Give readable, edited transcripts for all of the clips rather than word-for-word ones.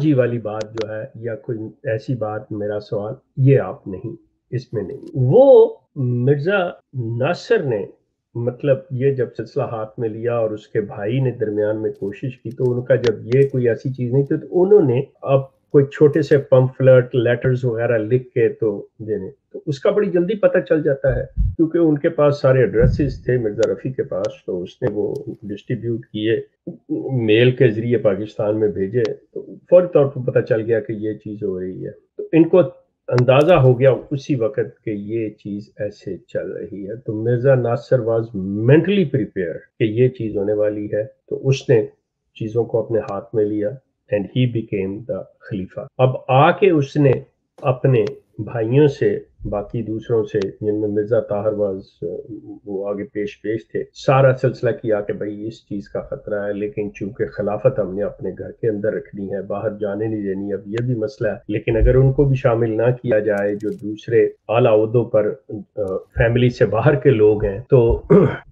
جی والی بات جو ہے یا کوئی ایسی بات، میرا سوال یہ آپ نہیں، اس میں نہیں وہ مرزا ناصر نے مطلب یہ جب سلسلہ ہاتھ میں لیا اور اس کے بھائی نے درمیان میں کوشش کی، تو ان کا جب یہ کوئی ایسی چیز نہیں تھی تو انہوں نے اب کوئی چھوٹے سے پمفلٹ لیٹرز وغیرہ لکھ کے تو دینے، تو اس کا بڑی جلدی پتہ چل جاتا ہے کیونکہ ان کے پاس سارے ایڈریسز تھے مرزا رفیع کے پاس، تو اس نے وہ ڈسٹریبیوٹ کیے، میل کے ذریعے پاکستان میں بھیجے، تو فوری طور پر پتہ چل گیا کہ یہ چیز ہو رہی ہے، تو ان کو اندازہ ہو گیا اسی وقت کہ یہ چیز ایسے چل رہی ہے، تو مرزا ناصر واز مینٹلی پریپیئر کہ یہ چیز ہونے والی ہے، تو اس نے چیزوں کو اپنے ہاتھ میں لیا اینڈ ہی بیکیم دا خلیفہ۔ اب آ کے اس نے اپنے بھائیوں سے، باقی دوسروں سے جن میں مرزا طاہر واز وہ آگے پیش تھے، سارا سلسلہ کیا کہ بھائی اس چیز کا خطرہ ہے، لیکن چونکہ خلافت ہم نے اپنے گھر کے اندر رکھنی ہے، باہر جانے نہیں دینی، اب یہ بھی مسئلہ ہے، لیکن اگر ان کو بھی شامل نہ کیا جائے جو دوسرے اعلیٰ عہدوں پر فیملی سے باہر کے لوگ ہیں، تو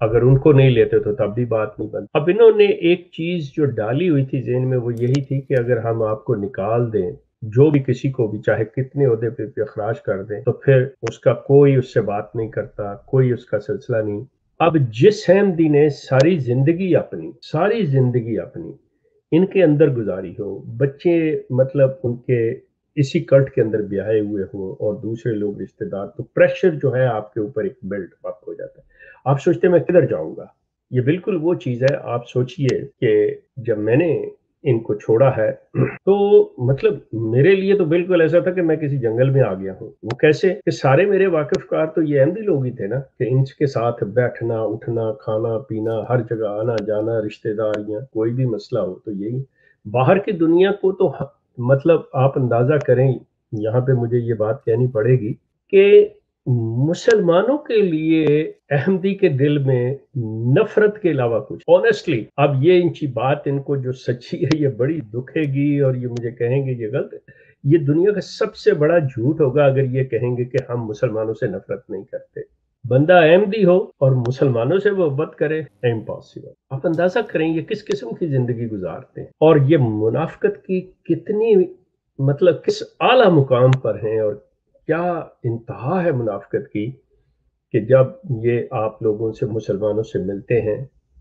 اگر ان کو نہیں لیتے تو تب بھی بات نہیں بنتی۔ اب انہوں نے ایک چیز جو ڈالی ہوئی تھی ذہن میں وہ یہی تھی کہ اگر ہم آپ کو نکال دیں، جو بھی کسی کو بھی چاہے کتنے عہدے پہ بھی اخراج کر دیں، تو پھر اس کا کوئی اس سے بات نہیں کرتا، کوئی اس کا سلسلہ نہیں۔ اب جس احمدی نے ساری زندگی اپنی ان کے اندر گزاری ہو، بچے مطلب ان کے اسی کلٹ کے اندر بیاہے ہوئے ہو اور دوسرے لوگ رشتہ دار، تو پریشر جو ہے آپ کے اوپر ایک بلڈ اپ ہو جاتا ہے، آپ سوچتے ہیں میں کدھر جاؤں گا۔ یہ بالکل وہ چیز ہے، آپ سوچئے کہ جب میں نے ان کو چھوڑا ہے تو مطلب میرے لیے تو بالکل ایسا تھا کہ میں کسی جنگل میں آ گیا ہوں۔ وہ کیسے کہ سارے میرے واقف کار تو یہ احمدی لوگ ہی تھے نا، کہ ان کے ساتھ بیٹھنا اٹھنا کھانا پینا، ہر جگہ آنا جانا، رشتہ داریاں، کوئی بھی مسئلہ ہو تو یہی۔ باہر کی دنیا کو تو مطلب آپ اندازہ کریں، یہاں پہ مجھے یہ بات کہنی پڑے گی کہ مسلمانوں کے لیے احمدی کے دل میں نفرت کے علاوہ کچھ آنیسٹلی، اب یہ انچی بات ان کو جو سچی ہے یہ بڑی دکھے گی اور یہ مجھے کہیں گے یہ غلط ہے، یہ دنیا کا سب سے بڑا جھوٹ ہوگا اگر یہ کہیں گے کہ ہم مسلمانوں سے نفرت نہیں کرتے۔ بندہ احمدی ہو اور مسلمانوں سے محبت کرے، امپاسبل۔ آپ اندازہ کریں یہ کس قسم کی زندگی گزارتے ہیں اور یہ منافقت کی کتنی مطلب کس اعلیٰ مقام پر ہیں، اور کیا انتہا ہے منافقت کی کہ جب یہ آپ لوگوں سے مسلمانوں سے ملتے ہیں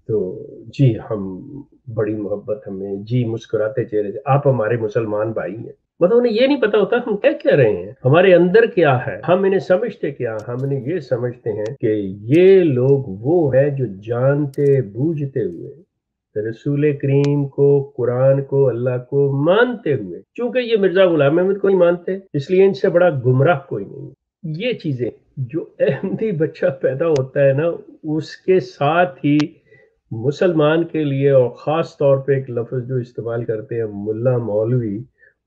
تو جی ہم بڑی محبت ہمیں، جی مسکراتے چہرے سے آپ ہمارے مسلمان بھائی ہیں، مطلب انہیں یہ نہیں پتا ہوتا ہم کیا کہہ رہے ہیں، ہمارے اندر کیا ہے، ہم انہیں سمجھتے کیا، ہم انہیں یہ سمجھتے ہیں کہ یہ لوگ وہ ہیں جو جانتے بوجھتے ہوئے رسول کریم کو، قرآن کو، اللہ کو مانتے ہوئے، چونکہ یہ مرزا غلام احمد کو نہیں مانتے اس لیے ان سے بڑا گمراہ کوئی نہیں۔ یہ چیزیں جو احمدی بچہ پیدا ہوتا ہے نا، اس کے ساتھ ہی مسلمان کے لیے، اور خاص طور پہ ایک لفظ جو استعمال کرتے ہیں ملا مولوی،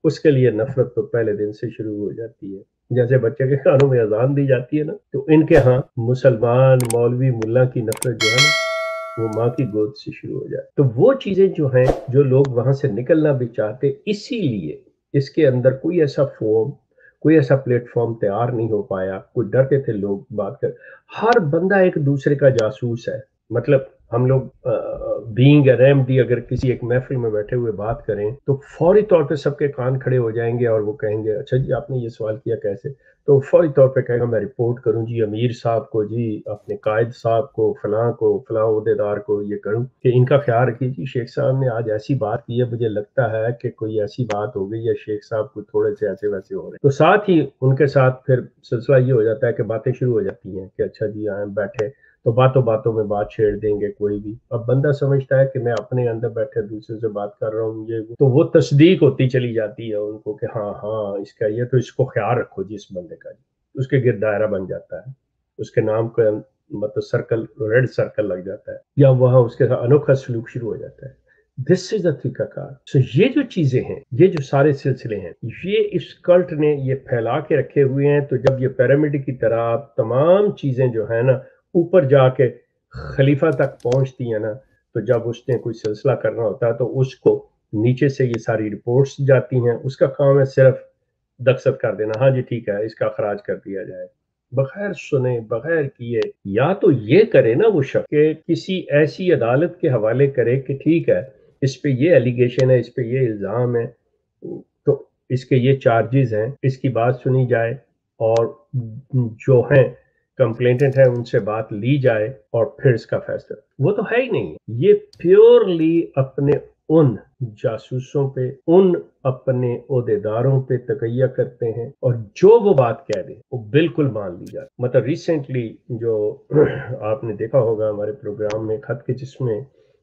اس کے لیے نفرت تو پہلے دن سے شروع ہو جاتی ہے۔ جیسے بچے کے کانوں میں اذان دی جاتی ہے نا، تو ان کے ہاں مسلمان مولوی ملا کی نفرت جو ہے نا وہ ماں کی گود سے شروع ہو جاتی۔ تو وہ چیزیں جو ہیں جو لوگ وہاں سے نکلنا بھی چاہتے، اسی لیے اس کے اندر کوئی ایسا فارم، کوئی ایسا پلیٹ فارم تیار نہیں ہو پایا، کوئی ڈرتے تھے لوگ بات کر، ہر بندہ ایک دوسرے کا جاسوس ہے۔ مطلب ہم لوگ بینگ این احمدی اگر کسی ایک محفل میں بیٹھے ہوئے بات کریں تو فوری طور پہ سب کے کان کھڑے ہو جائیں گے اور وہ کہیں گے اچھا جی آپ نے یہ سوال کیا کیسے، تو فوری طور پہ کہے گا میں رپورٹ کروں جی امیر صاحب کو، جی اپنے قائد صاحب کو، فلاں عہدیدار کو یہ کروں کہ ان کا خیال رکھیے جی شیخ صاحب نے آج ایسی بات کی ہے، مجھے لگتا ہے کہ کوئی ایسی بات ہو گئی ہے، شیخ صاحب کو تھوڑے سے ایسے ویسے ہو رہے ہیں، تو ساتھ ہی ان کے ساتھ پھر سلسلہ یہ ہو جاتا ہے کہ باتیں شروع ہو جاتی ہیں کہ اچھا جی آئیں بیٹھے تو باتوں میں بات چھیڑ دیں گے کوئی بھی۔ اب بندہ سمجھتا ہے کہ میں اپنے اندر بیٹھے دوسرے سے بات کر رہا ہوں، یہ تو وہ تصدیق ہوتی چلی جاتی ہے ان کو کہ ہاں اس کا یہ، تو اس کو خیال رکھو جی اس بندے کا، جی اس کے گرد دائرہ بن جاتا ہے، اس کے نام کا مطلب سرکل، ریڈ سرکل لگ جاتا ہے، یا وہاں اس کے ساتھ انوکھا سلوک شروع ہو جاتا ہے۔ دس از اے طریقہ کار۔ سو یہ جو چیزیں ہیں، یہ جو سارے سلسلے ہیں، یہ اس کلٹ نے یہ پھیلا کے رکھے ہوئے ہیں، تو جب یہ پیرامڈ کی طرح تمام چیزیں جو ہیں نا اوپر جا کے خلیفہ تک پہنچتی ہیں نا، تو جب اس نے کوئی سلسلہ کرنا ہوتا ہے تو اس کو نیچے سے یہ ساری رپورٹس جاتی ہیں، اس کا کام ہے صرف دستخط کر دینا، ہاں جی ٹھیک ہے اس کا اخراج کر دیا جائے، بغیر سنے بغیر کیے۔ یا تو یہ کرے نا وہ شخص کہ کسی ایسی عدالت کے حوالے کرے کہ ٹھیک ہے اس پہ یہ ایلیگیشن ہے، اس پہ یہ الزام ہے، تو اس کے یہ چارجز ہیں، اس کی بات سنی جائے اور جو ہیں کمپلینٹنٹ ہیں ان سے بات لی جائے اور پھر اس کا فیصلہ، وہ تو ہے ہی نہیں، یہ پیورلی اپنے ان جاسوسوں پہ، ان اپنے عہدیداروں پہ تقیہ کرتے ہیں، اور جو وہ بات کہہ دیں وہ بالکل مان لی جاتی۔ مطلب ریسنٹلی جو آپ نے دیکھا ہوگا ہمارے پروگرام میں خط کے، جس میں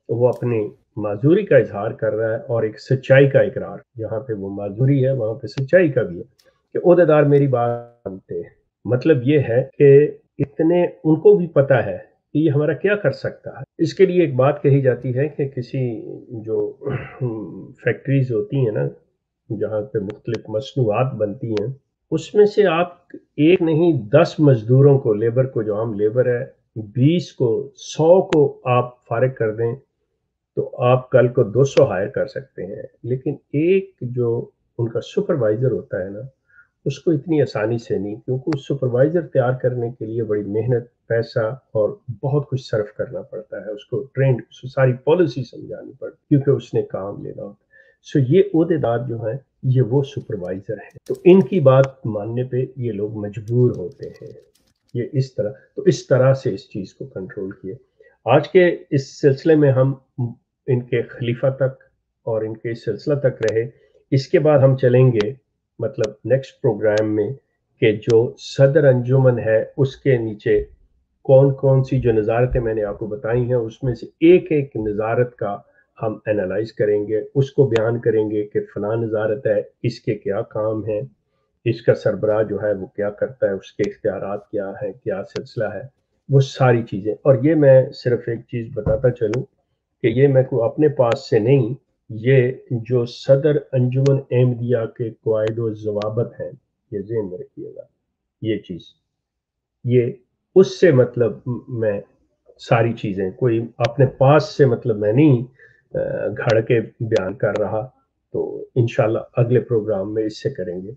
وہ اپنی معذوری کا اظہار کر رہا ہے اور ایک سچائی کا اقرار، جہاں پہ وہ معذوری ہے وہاں پہ سچائی کا بھی ہے کہ عہدیدار میری بات مانتے ہیں۔ مطلب یہ ہے کہ اتنے ان کو بھی پتا ہے کہ یہ ہمارا کیا کر سکتا ہے۔ اس کے لیے ایک بات کہی جاتی ہے کہ کسی جو فیکٹریز ہوتی ہیں نا، جہاں پہ مختلف مصنوعات بنتی ہیں، اس میں سے آپ ایک نہیں 10 مزدوروں کو، لیبر کو، جو عام لیبر ہے، 20 کو، 100 کو آپ فارغ کر دیں تو آپ کل کو 200 ہائر کر سکتے ہیں، لیکن ایک جو ان کا سپروائزر ہوتا ہے نا، اس کو اتنی آسانی سے نہیں، کیونکہ اس سپروائزر تیار کرنے کے لیے بڑی محنت، پیسہ اور بہت کچھ صرف کرنا پڑتا ہے، اس کو ٹرینڈ ساری پالیسی سمجھانی پڑتی، کیونکہ اس نے کام لینا ہوتا ہے۔ سو یہ عہدیدار جو ہیں یہ وہ سپروائزر ہیں، تو ان کی بات ماننے پہ یہ لوگ مجبور ہوتے ہیں۔ یہ اس طرح، تو اس طرح سے اس چیز کو کنٹرول کیے۔ آج کے اس سلسلے میں ہم ان کے خلیفہ تک اور ان کے سلسلہ تک رہے، اس کے بعد ہم چلیں گے مطلب نیکسٹ پروگرام میں کہ جو صدر انجمن ہے اس کے نیچے کون کون سی جو نظارتیں میں نے آپ کو بتائی ہیں، اس میں سے ایک ایک نظارت کا ہم انالائز کریں گے، اس کو بیان کریں گے کہ فلاں نظارت ہے، اس کے کیا کام ہیں، اس کا سربراہ جو ہے وہ کیا کرتا ہے، اس کے اختیارات کیا ہے، کیا سلسلہ ہے، وہ ساری چیزیں۔ اور یہ میں صرف ایک چیز بتاتا چلوں کہ یہ میں کو اپنے پاس سے نہیں، یہ جو صدر انجمن احمدیہ کے قواعد و ضوابط ہیں، یہ ذہن میں رکھیے گا، یہ چیز، یہ اس سے مطلب میں ساری چیزیں کوئی اپنے پاس سے مطلب میں نہیں گھڑ کے بیان کر رہا، تو انشاءاللہ اگلے پروگرام میں اس سے کریں گے۔